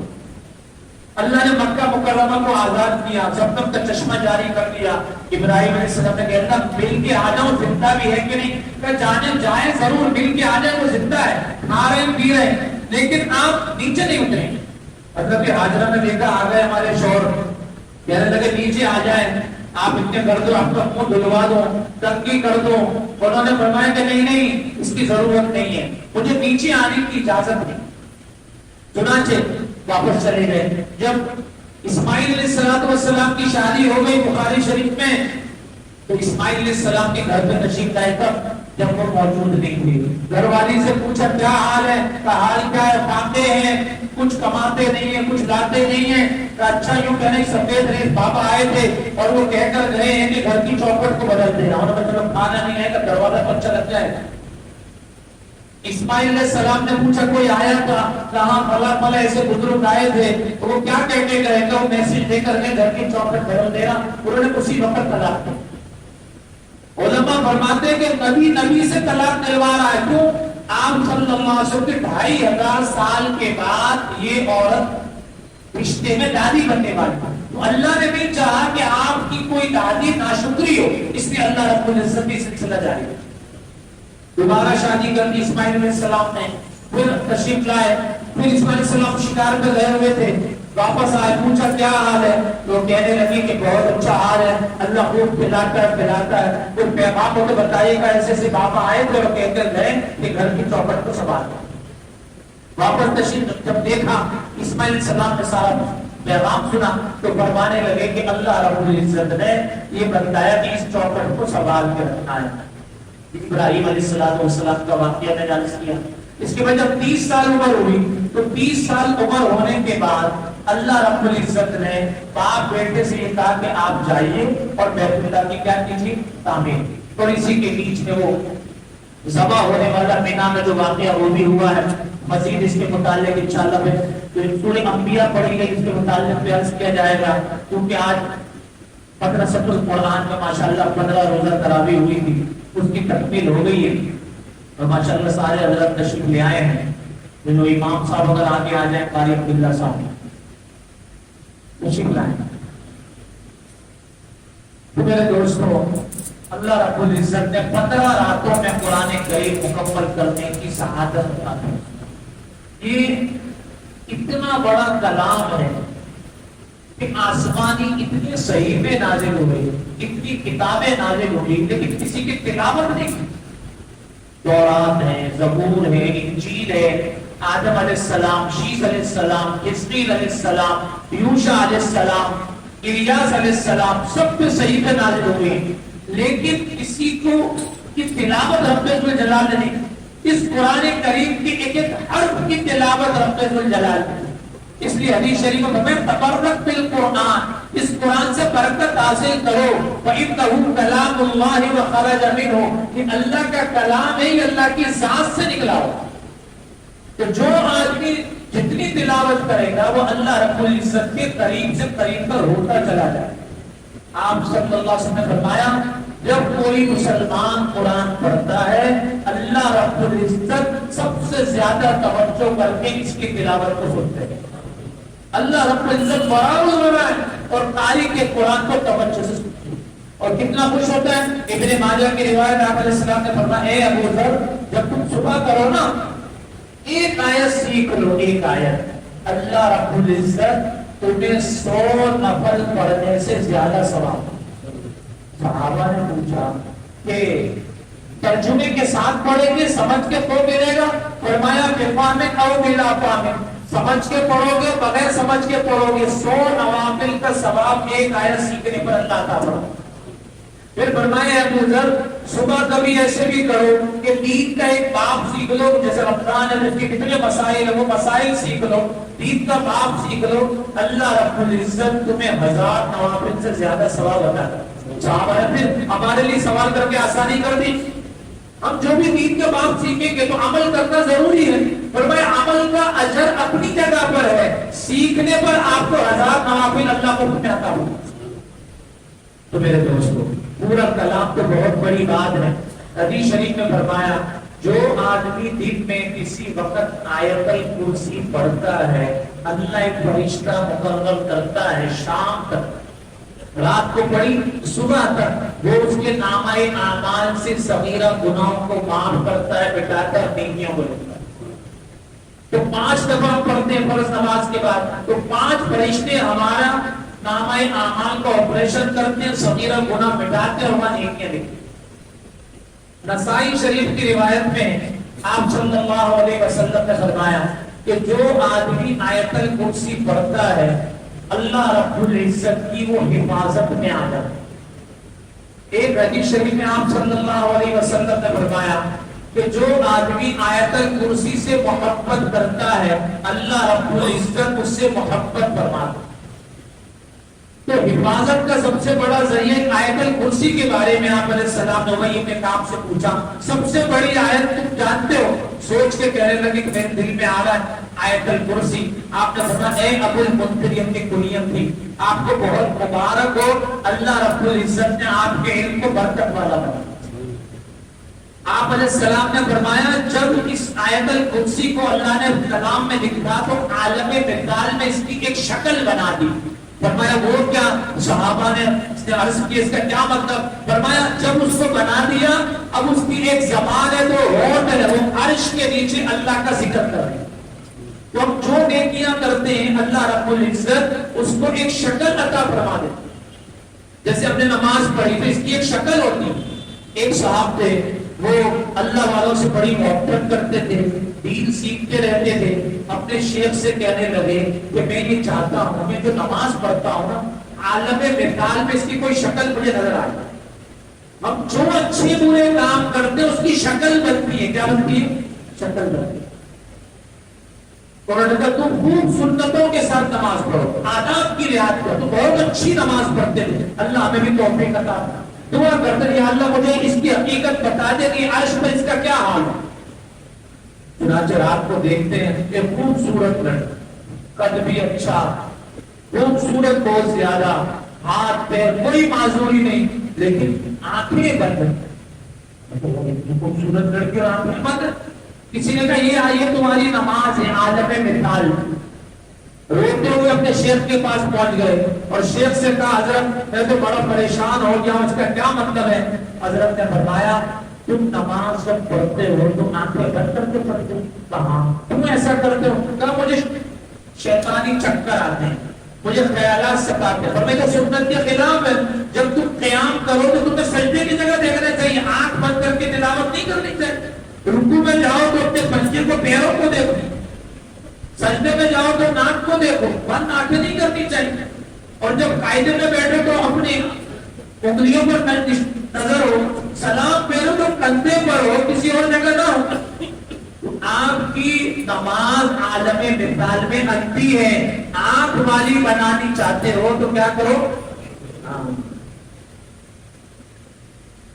اللہ نے مکہ مکرمہ کو آزاد کیا، زمزم کا چشمہ جاری کر دیا. ابراہیم علیہ السلام نے کہا اللہ مل کے آ جاؤ، زندہ بھی ہے کہ نہیں؟ کہ جانے جائیں ضرور، مل کے آ جائیں، وہ زندہ ہے، کھا رہے پی رہے، لیکن آپ نیچے نہیں اتریں. حضرت حاجرہ نے دیکھا آ گئے ہمارے شوہر، کہنے لگے نیچے آ جائیں، آپ اتنے کر دو، آپ کا منہ دھلوا دو، تنگی کر دو. انہوں نے فرمایا کہ نہیں اس کی ضرورت نہیں ہے، مجھے نیچے آنے کی اجازت نہیں. چنانچہ واپس چلے گئے. جب اسماعیل علیہ السلام کی شادی ہو گئی بخاری شریف میں، تو اسماعیل علیہ السلام کے گھر میں تشریف لائے تب جب وہ موجود نہیں تھی. گھر والی سے پوچھا کیا حال ہے؟ کہا حال کیا ہے؟ کھاتے ہیں کچھ، کماتے نہیں ہیں کچھ، لاتے نہیں ہیں. اچھا یوں کہنے سفید ریز بابا آئے تھے اور وہ کہہ کر گئے ہیں کہ گھر کی چوکھٹ کو بدل دینا. انہوں نے مطلب کھانا نہیں ہے کہ دروازہ پر اچھا لگ جائے. اسماعیل علیہ السلام نے پوچھا کوئی آیا تھا؟ کہاں فلاں فلاں ایسے بزرگ آئے تھے. تو وہ کیا کہتے گئے کہ وہ میسج دے کر کے گھر کی چوکھٹ بدل دینا. انہوں نے اسی وقت طلاق دی. علماء فرماتے ہیں کہ نبی سے طلاق دلوا رہا ہے. کیوں؟ آپ صلی اللہ علیہ وسلم کے 2500 سال کے بعد یہ عورت رشتے میں دادی بننے والی. تو اللہ نے بھی چاہا کہ آپ کی کوئی دادی ناشکری ہو، اس لیے اللہ رب العزت کی سلسلہ جاری ہے. دوبارہ شادی کر دی اسماعیل علیہ السلام نے. پھر تشریف لائے. پھر اسماعیل علیہ السلام شکار پہ گئے ہوئے تھے، واپس آئے، پوچھا کیا حال ہے؟ تو کہنے لگی کہ بہت اچھا حال ہے، اللہ خوب پلاتا ہے پلاتا ہے. پھر پیغام کو تو بتائیے گا ایسے ایسے بابا آئے تھے اور کہہ کر گئے کہ گھر کی چوکھٹ کو سنبھالنا. واپس تشریف جب دیکھا اسماعیل علیہ السلام نے سارا پیغام سنا تو فرمانے لگے کہ اللہ رب العزت نے یہ بتایا کہ اس چوکھٹ کو سنبھال کے رکھنا ہے. ابراہیم علیہ السلام کا واقعہ میں نے عرض کیا. اس کے بعد جب 30 سال عمر ہوئی تو 30 سال عمر ہونے کے بعد اللہ رب العزت نے باپ بیٹے سے یہ کہا کہ آپ جائیے اور بیت اللہ کی کیا کیجیے تعمیر. اور اسی کے بیچ میں وہ ذبح ہونے والا مینا میں جو واقعہ وہ بھی ہوا ہے. مزید اس کے متعلق انشاءاللہ پھر سورہ انبیاء پڑھی گئی, اس کے متعلق بھی عرض کیا جائے گا, کیونکہ آج مدرسۃ القرآن میں ماشاءاللہ 15 روزہ تراویح ہوئی تھی, اس کی تکمیل ہو گئی ہے اور ماشاءاللہ سارے حضرات تشریف لے آئے ہیں. جنہوں امام صاحب اگر آگے آ جائیں, قاری عبداللہ صاحب تشریف لائیں. تو میرے دوستوں, اللہ رب العزت نے 15 راتوں میں قرآن کریم مکمل کرنے کی سعادت عطا کی. یہ اتنا بڑا کلام ہے کہ آسمانی اتنی صحیفے نازل ہوئے, اتنی کتابیں نازل ہوئی, لیکن کسی کی تلاوت نہیں کی. تورات ہے, زبور ہے, انجیل ہے, آدم علیہ السلام, شیس علیہ السلام, حزقیل علیہ السلام, یوشع علیہ السلام, الیاس علیہ السلام, سب پہ صحیفے نازل ہوئے, لیکن کسی کو کی تلاوت رب ذوالجلال نے نہیں. اس قرآن کریم کی ایک ایک حرف کی تلاوت رب ذوالجلال نے. اس لیے حدیث شریف میں تبرک بالقرآن, اس قرآن سے برکت حاصل کرو. فإنه کلام اللہ وخرج منہ, یہ اللہ کا کلام ہے, یہ اللہ کی ذات سے نکلا ہو. تو جو آدمی جتنی تلاوت کرے گا وہ اللہ رب العزت کے قریب سے قریب پر ہوتا چلا جائے. آپ صلی اللہ علیہ وسلم نے فرمایا, جب کوئی مسلمان قرآن پڑھتا ہے اللہ رب العزت سب سے زیادہ توجہ کر کے اس کی تلاوت کو سنتے ہیں. اللہ رب العزت برابر ہے اور قاری کے قرآن کو توجہ سے سنتے ہیں. اور کتنا خوش ہوتا ہے. ابن ماجہ کی روایت آپ علیہ السلام نے فرمایا, اے ابو ذر, جب تم صبح کرو نا ایک آیت سیکھ لو, ایک آیت, اللہ رب العزت تمہیں 100 نفل پڑھنے سے زیادہ ثواب. صحابہ نے پوچھا کہ ترجمے کے ساتھ پڑھیں گے, سمجھ کے تو ملے گا؟ فرمایا بفہم او بلا فہم, سمجھ کے پڑھو گے بغیر سمجھ کے پڑھو گے 100 نوافل کا ثواب ایک آیت سیکھنے پر اللہ تعالیٰ. پھر فرمایا ابو ذر, صبح کبھی ایسے بھی کرو کہ دین کا ایک باب سیکھ لو, جیسے رمضان ہے اس کے کتنے مسائل ہیں وہ مسائل سیکھ لو, دین کا باب سیکھ لو, اللہ رب العزت تمہیں 1000 نوافل سے زیادہ ثواب عطا کرے. صحابہ نے پھر ہمارے لیے سوال کر کے آسانی کر دی. ہم جو بھی دین کے باب سیکھیں گے تو عمل کرنا ضروری ہے. فرمایا عمل کا اجر اپنی جگہ پر ہے, سیکھنے پر آپ کو 1000 نوافل اللہ کو عطا ہوگا. تو میرے دوستو, پورا کلام تو بہت بڑی بات ہے. حدیث شریف میں فرمایا, جو آدمی دن میں کسی وقت آیت الکرسی پڑھتا ہے اللہ ایک فرشتہ مقرر کرتا ہے شام تک, رات کو پڑھی صبح تک, وہ اس کے نامہ اعمال سے صغیرہ گناہوں کو معاف کرتا ہے, مٹاتا ہے, نیکیوں کو لکھتا ہے. تو 5 دفعہ پڑھتے ہیں فرض نماز کے بعد, تو 5 فرشتے ہمارا نامہ اعمال کا آپریشن کرتے ہیں, صغیرہ گناہ مٹاتے ہیں, ہماری نیکیاں لکھتے ہیں. نسائی شریف کی روایت میں آپ صلی اللہ علیہ وسلم نے فرمایا کہ جو آدمی آیت الکرسی پڑھتا ہے اللہ رب العزت کی وہ حفاظت میں آ جاتا ہے. ایک حدیث شریف میں آپ صلی اللہ علیہ وسلم نے فرمایا کہ جو آدمی آیت الکرسی سے محبت کرتا ہے اللہ رب العزت اس سے محبت فرماتا ہے. تو حفاظت کا سب سے بڑا ذریعہ آیت الکرسی کے بارے میں آپ علیہ السلام نے وہی اپنے کام سے پوچھا, سب سے بڑی آیت تم جانتے ہو؟ سوچ کے کہنے لگے کہ میرے دل میں آ رہا ہے آیت الکرسی. آپ نے فرمایا اے ابو المنذر, اپنی کنیت تھی, آپ کو بہت مبارک ہو, اللہ رب العزت نے آپ کے علم کو برکت والا بنایا. آپ علیہ السلام نے فرمایا جب اس آیت الکرسی کو اللہ نے کلام میں لکھا تو عالم مثال میں اس کی ایک شکل بنا دی. فرمایا وہ کیا؟ صحابہ نے عرض کی اس کا کیا مطلب؟ فرمایا جب اس کو بنا دیا اب اس کی ایک زبان ہے تو ہونٹ ہے, وہ عرش کے نیچے اللہ کا ذکر کر رہے ہیں. تو ہم جو نیکیاں کرتے ہیں اللہ رب العزت اس کو ایک شکل عطا فرما دیتے. جیسے ہم نے نماز پڑھی تو اس کی ایک شکل ہوتی ہے. ایک صاحب تھے, وہ اللہ والوں سے بڑی محبت کرتے تھے, دین سیکھتے رہتے تھے. اپنے شیخ سے کہنے لگے کہ میں یہ چاہتا ہوں میں جو نماز پڑھتا ہوں نا عالم مثال میں اس کی کوئی شکل مجھے نظر آئے. ہم جو اچھے برے کام کرتے ہیں اس کی شکل بنتی ہے. کیا بنتی ہے؟ شکل بنتی ہے. اور تم خوب سنتوں کے ساتھ نماز پڑھو, آداب کی رعایت کرو, تو بہت اچھی نماز پڑھتے ہیں. اللہ ہمیں بھی توفیق عطا فرمائے. دعا کرتے ہیں یا اللہ مجھے اس کی حقیقت بتا دے کہ عرش میں اس کا کیا حال ہے. چنانچہ رات کو دیکھتے ہیں ایک خوبصورت لڑکا, قد بھی اچھا, خوبصورت بہت زیادہ, ہاتھ پیر کوئی معذوری نہیں, لیکن آنکھیں بند. خوبصورت لڑکی اور آنکھیں بند. کسی نے کہا یہ آئیے تمہاری نماز ہے عالم مثال. روتے ہوئے اپنے شیخ کے پاس پہنچ گئے اور شیخ سے کہا حضرت میں تو بڑا پریشان ہو گیا ہوں, اس کا کیا مطلب ہے؟ حضرت نے فرمایا تم نماز جب پڑھتے ہو تم آنکھیں بند کر کے پڑھتے ہو. کہاں تم ایسا کرتے ہو؟ کہا مجھے شیطانی چکر آتے ہیں, مجھے خیالات ستاتے ہیں. اور میں کہ سنت کے خلاف ہے, جب تم قیام کرو تو تمہیں سجدے کی جگہ دیکھنا چاہیے, آنکھ بند کر کے تلاوت نہیں کرنی چاہیے. رکوع میں جاؤ تو اپنے پنجے کو پیروں کو دیکھو, سجدے میں جاؤ تو ناک کو دیکھو, بند آنکھیں نہیں کرنی چاہیے. اور جب قاعدے میں بیٹھو تو اپنی انگلیوں پر نظر ہو, سلام پھیرو تو کندھے پر ہو, کسی اور جگہ نہ ہو. آپ کی نماز عالم مثال میں آتی ہے. آنکھ والی بنانی چاہتے ہو تو کیا کرو؟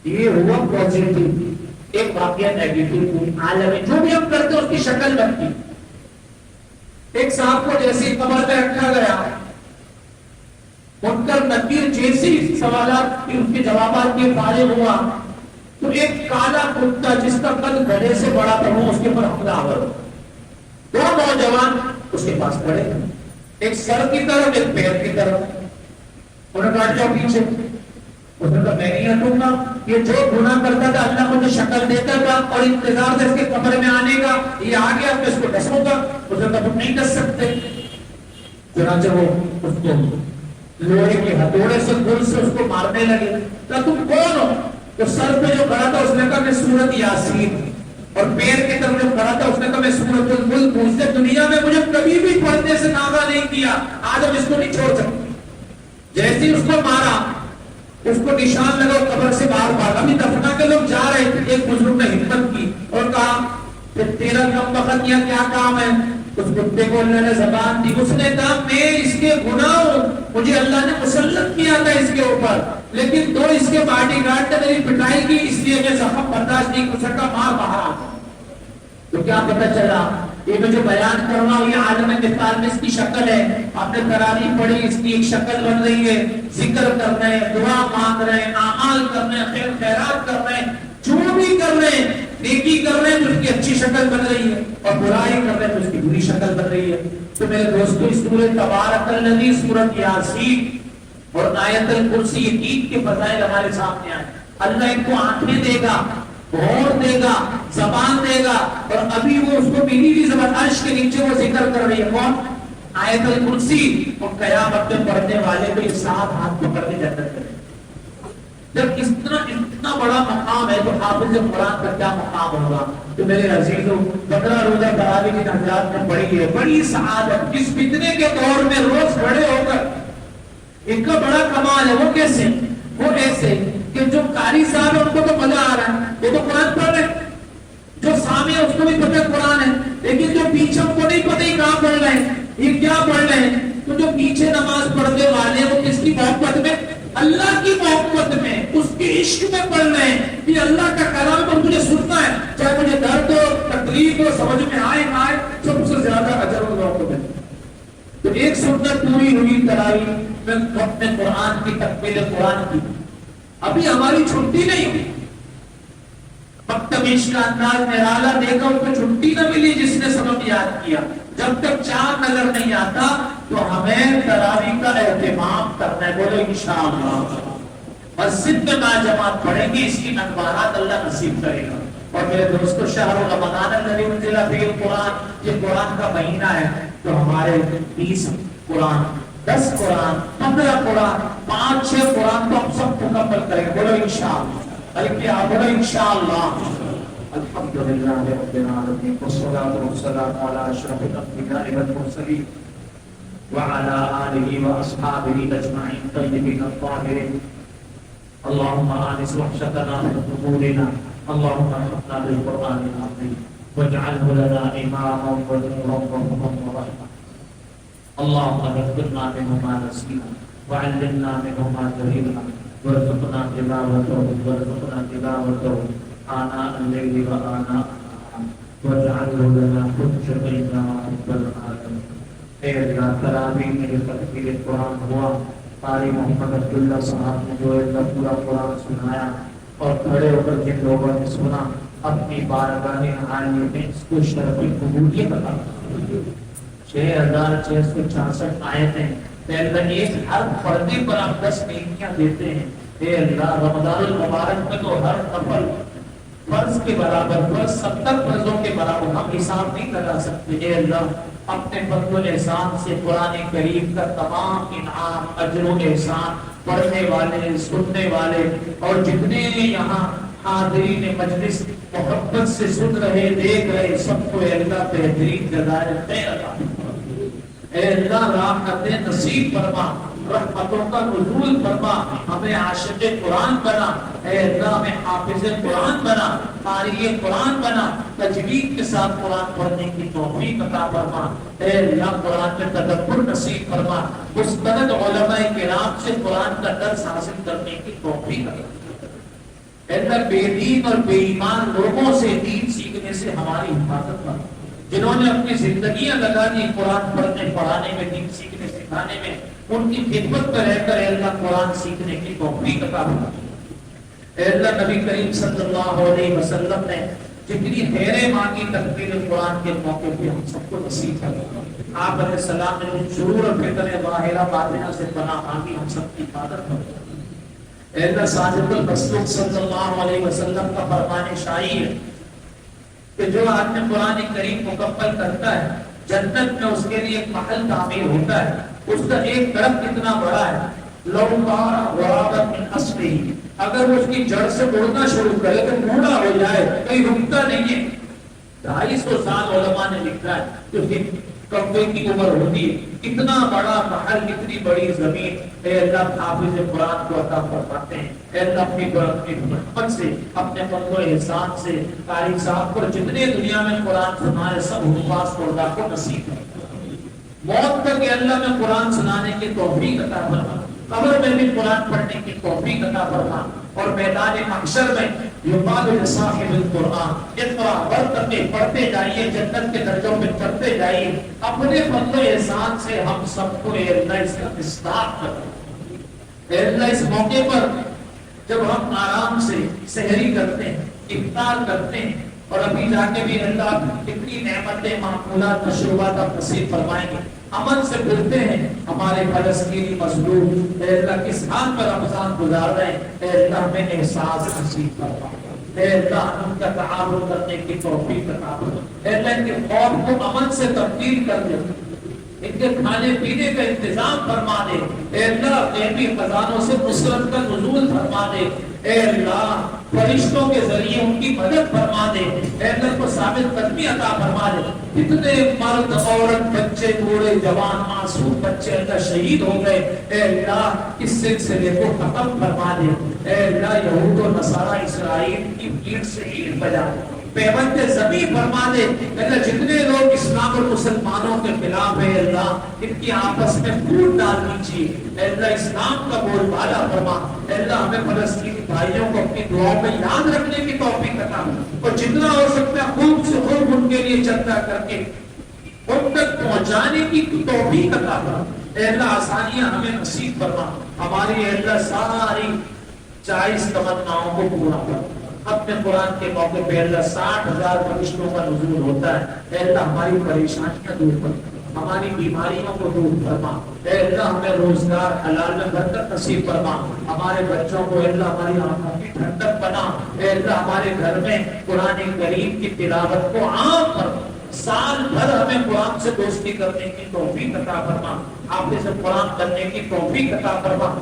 یہ ہوا پازیٹیو, ایک واقعہ نیگیٹو. عالم جو بھی ہم کرتے ہیں اس کی شکل بنتی. ایک صاحب کو جیسی قبر میں رکھا گیا, منکر نکیر جیسی سوالات کی اس کے جوابات کے فارغ ہوا تو ایک کالا کتا جس کا قد گھڑے سے بڑا تھا وہ اس کے اوپر حملہ آور ہو. دو نوجوان اس کے پاس کھڑے, ایک سر کی طرف ایک پیر کی طرف. انہوں نے کہا جاؤ پیچھے. اس نے کہا میں نہیں ہٹوں گا, یہ جو گناہ کرتا تھا اللہ مجھے شکل دیتا تھا اور انتظار تھا اس کے قبر میں آنے کا, یہ آ گیا میں اس کو ڈسوں گا. اس نے کہا تم نہیں ڈس سکتے. چنانچہ وہ اس کو لوہے کے ہتھوڑے سے گل سے اس کو مارنے لگے. کہا تم کون ہو؟ تو سر پہ جو کھڑا تھا اس نے کہا میں سورت یاسین, اور پیر کی طرف جو کھڑا تھا اس نے کہا میں سورت الملک ہوں. اس نے دنیا میں مجھے کبھی بھی پڑھنے سے ناغہ نہیں کیا, آج ہم اس کو نہیں چھوڑ سکتے. جیسے اس کو مارا اس کو نشان لگا قبر سے باہر بھاگا. ابھی دفنا کے لوگ جا رہے تھے, ایک بزرگ نے ہمت کی اور کہا کہ تیرا کم وقت یا کیا کام ہے؟ اس کتے کو اللہ نے زبان دی. اس نے کہا میں اس کے گناہ ہوں, مجھے اللہ نے مسلط کیا تھا اس کے اوپر, لیکن تو اس کے باڈی گارڈ نے میری پٹائی کی, اس لیے میں زخم برداشت نہیں کر سکا, مار باہر آ. تو کیا پتہ چلا یہ میں جو بیان کر رہا ہوں یہ عالم مثال میں اس کی شکل ہے. آپ نے تراویح پڑھی, اس کی ایک شکل بن رہی ہے. ذکر کر رہے ہیں, دعا مانگ رہے ہیں, اعمال کر رہے ہیں, خیر خیرات کر رہے ہیں, جو بھی کر رہے ہیں, نیکی کر رہے ہیں تو اس کی اچھی شکل بن رہی ہے, اور برائی کر رہے ہیں تو اس کی بری شکل بن رہی ہے. تو میرے دوستو اس سورۃ تبارک الذی, سورۃ یاسین اور آیت الکرسی, یہ تین کے فضائل ہمارے سامنے آئے. اللہ ان کو آنکھیں دے گا, غور دے گا, زبان دے گا, اور ابھی وہ اس کو ملی بھی زبان, عرش کے نیچے وہ ذکر کر رہی ہے. کون؟ آیت الکرسی. اور قیامت میں پڑھنے والے کو یہ 7 ہاتھ پکڑ کے جنت کرے. جب اتنا بڑا مقام ہے تو حافظ قرآن کا کیا مقام ہوگا؟ تو میرے عزیزوں 15 روزہ تراویح کی حضرات نے پڑھی ہے, بڑی سعادت. اس فتنے کے دور میں روز کھڑے ہو کر, ان کا بڑا کمال ہے. وہ کیسے؟ وہ ایسے کہ جو قاری صاحب ہے ان کو تو مزہ آ رہا ہے, وہ تو قرآن پڑھ رہے ہیں, جو سامع ہے اس کو بھی پتہ قرآن ہے, لیکن جو پیچھے ان کو نہیں پتہ کہاں پڑھ رہے ہیں, یہ کیا پڑھ رہے ہیں. تو جو پیچھے نماز پڑھنے والے وہ کس کی محبت میں؟ اللہ کی محبت میں, اس کے عشق میں پڑھ رہے ہیں کہ اللہ کا کلام پر مجھے سننا ہے, چاہے مجھے درد ہو, تکلیف ہو, سمجھ میں آئے نہ آئے, سب سے زیادہ اجر و ثواب ملے. تو ایک سنت پوری ہوئی تراویح میں اپنے قرآن کی تکمیل قرآن کی. ابھی ہماری چھٹی نہیں ہوئی. مکتب عشق کا انداز نرالا دیکھا, اس کو چھٹی نہ ملی جس نے سبب یاد کیا. جب تک چاند نظر نہیں آتا تو ہمیں تراویح کا اہتمام کرنا ہے. بولو انشاءاللہ مسجد میں باجماعت پڑھیں گے, اس کی انوارات اللہ نصیب کرے گا. اور میرے دوستو شہر رمضان الذی انزل فیہ القرآن, یہ قرآن کا مہینہ ہے, تو ہمارے 20 قرآن, 10 قرآن, 15 قرآن, 5-6 قرآن تو ہم سب مکمل کریں گے. بولو انشاءاللہ. بلکہ آپ بولو انشاءاللہ. الحمدللہ رب العالمین والصلاة والسلام علی اشرف الانبیاء والمرسلین وعلی آلہ واصحابہ اجمعین طیبین الطاہرین. اللهم آنس وحشتنا من قبورنا، اللهم ارحمنا بالقرآن العظيم واجعله لنا إماما ونورا وهدى ورحمة. اللهم ذكرنا منه ما نسينا وعلمنا منه ما جهلنا وارزقنا تلاوته آناء الليل وآناء النهار واجعله لنا حجة يا رب العالمين. اے اللہ تراویح میں جو تفسیر قرآن ہوا، قاری محمد عبداللہ صاحب نے جو اللہ پورا قرآن سنایا اور کھڑے ہو کر جن لوگوں نے سنا، اپنی بارگاہ عالیہ میں اس کو شرف قبولیت عطا فرما. 6666 آیتیں، اے اللہ ایک ہر فردی پر آپ 10 نیکیاں دیتے ہیں. اے اللہ رمضان المبارک میں تو ہر نفل فرض کے برابر، فرض 70 فرضوں کے برابر ہم حساب نہیں لگا سکتے. اے اللہ اپنے فضل و احسان سے قرآن کریم کا تمام انعام، اجر و احسان پڑھنے والے، سننے والے اور جتنے یہاں حاضرین مجلس محبت سے سن رہے، دیکھ رہے، سب کو اے اللہ بہترین جزائے خیر عطا فرما. اے اللہ رحمتیں نصیب فرما، رحمتوں کا نزول فرما، ہمیں عاشق قرآن بنا. اے اللہ ہمیں حافظ قرآن بنا، قاری قرآن بنا، تجوید کے ساتھ قرآن پڑھنے کی توفیق عطا فرما. اے اللہ قرآن میں تدبر نصیب فرما، مستند علماء کرام سے قرآن کا درس حاصل کرنے کی توفیق عطا فرما. اے اللہ بے دین اور بے ایمان لوگوں سے دین سیکھنے سے ہماری حفاظت فرما. جنہوں نے اپنی زندگیاں لگا دی قرآن پڑھنے پڑھانے میں، دین سیکھنے سکھانے میں، ان کی خدمت میں رہ کر اے اللہ قرآن سیکھنے کی توفیق عطا فرما. اے اللہ نبی کریم صلی اللہ علیہ وسلم نے جتنی خیریں مانگی تکبیر قرآن کے موقع پہ ہم سب کو نصیب فرما. آپ علیہ السلام نے شرور اور فتن ظاہرہ باطنہ سے پناہ مانگی، ہم سب کی حفاظت فرما. اے اللہ صادق المصدوق صلی اللہ علیہ وسلم کا فرمان شاعری ہے کہ جو آدمی قرآن کریم مکمل کرتا ہے، جنت میں اس کے لیے ایک محل تعمیر ہوتا ہے. اس کا ایک درخت اتنا بڑا ہے، لو بارا غرابا من اصلہ، اگر وہ اس کی جڑ سے اڑنا شروع کرے تو بوڑھا ہو جائے، کہیں رکتا نہیں ہے. 250 سال علماء نے لکھا ہے کہ کبے کی عمر ہوتی ہے. اتنا بڑا محل، اتنی بڑی زمین اے اللہ حافظ قرآن کو عطا فرماتے ہیں. اے اللہ اپنی رحمت سے، اپنے فضل و احسان سے قاری صاحب کو جتنے دنیا میں قرآن سنائے سب حفاظ قرآن کو نصیب کرے. موت تک اللہ میں قرآن سنانے کی توفیق عطا فرما، قبر میں بھی قرآن پڑھنے کی توفیق عطا فرما، اور میدان محشر میں یقال لصاحب القرآن اقرا ورتقی، پڑھتے جائیے، جنت کے درجوں میں چڑھتے جائیے. اپنے فضل و احسان سے ہم سب کو اے اللہ اس کا مصداق کر. اے اللہ اس موقع پر جب ہم آرام سے سحری کرتے ہیں، افطار کرتے ہیں، اور ابھی جا کے بھی اللہ کتنی نعمتیں، معمولات، مشروبات آپ نصیب فرمائیں گے. امن سے پھرتے ہیں، ہمارے فلسطینی مظلوم اے اللہ کس حال پر رمضان گزار رہے ہیں، اے اللہ ہمیں احساس نصیب فرما. اے اللہ ان کا تعاون کرنے کی توفیق عطا فرما. اے اللہ ان کے خوف کو امن سے تبدیل کر دے، ان کے کھانے پینے کا انتظام فرما دے. اے اللہ غیبی خزانوں سے نصرت کا نزول فرما دے. اے اللہ فرشتوں کے ذریعے ان کی مدد فرما دے. اے اللہ کو ثابت قدمی عطا فرما دے. اتنے مرد، عورت، بچے، بوڑھے، جوان، معصوم بچے اللہ شہید ہو گئے. اے اللہ اس سلسلے کو ختم فرما دے. اے اللہ یہود و نصارہ اسرائیل کی بھیڑ سے عید بجا دے، پیوند زمین فرما دے. اللہ جتنے لوگ اسلام اور مسلمانوں کے خلاف ہے اللہ ان کی آپس میں پھوٹ ڈالنی چاہیے. اے اللہ اسلام کا بول بالا فرما. اے اللہ ہمیں فلسطینی بھائیوں کو اپنی دعاؤں میں یاد رکھنے کی توفیق عطا فرما، اور جتنا ہو سکتا ہے خوب سے خوب ان کے لیے چندہ کر کے ان تک پہنچانے کی توفیق عطا فرما. اے اللہ آسانیاں ہمیں نصیب فرما. ہماری اے اللہ ساری 40 تمناؤں کو پورا فرما. اپنے قرآن کے موقع پہ اللہ 60,000 فرشتوں کا نزول ہوتا ہے. اے اللہ ہماری پریشانیاں دور فرما، ہماری بیماریوں کو دور فرما. اے اللہ ہمیں روزگار حلال میں برکت نصیب فرما. ہمارے بچوں کو اے اللہ ہماری آنکھوں کی ٹھنڈک بنا. اے اللہ ہمارے گھر میں قرآن کریم کی تلاوت کو عام فرما. سال بھر ہمیں قرآن سے دوستی کرنے کی توفیق عطا فرما، حافظ قرآن کرنے کی توفیق عطا فرما.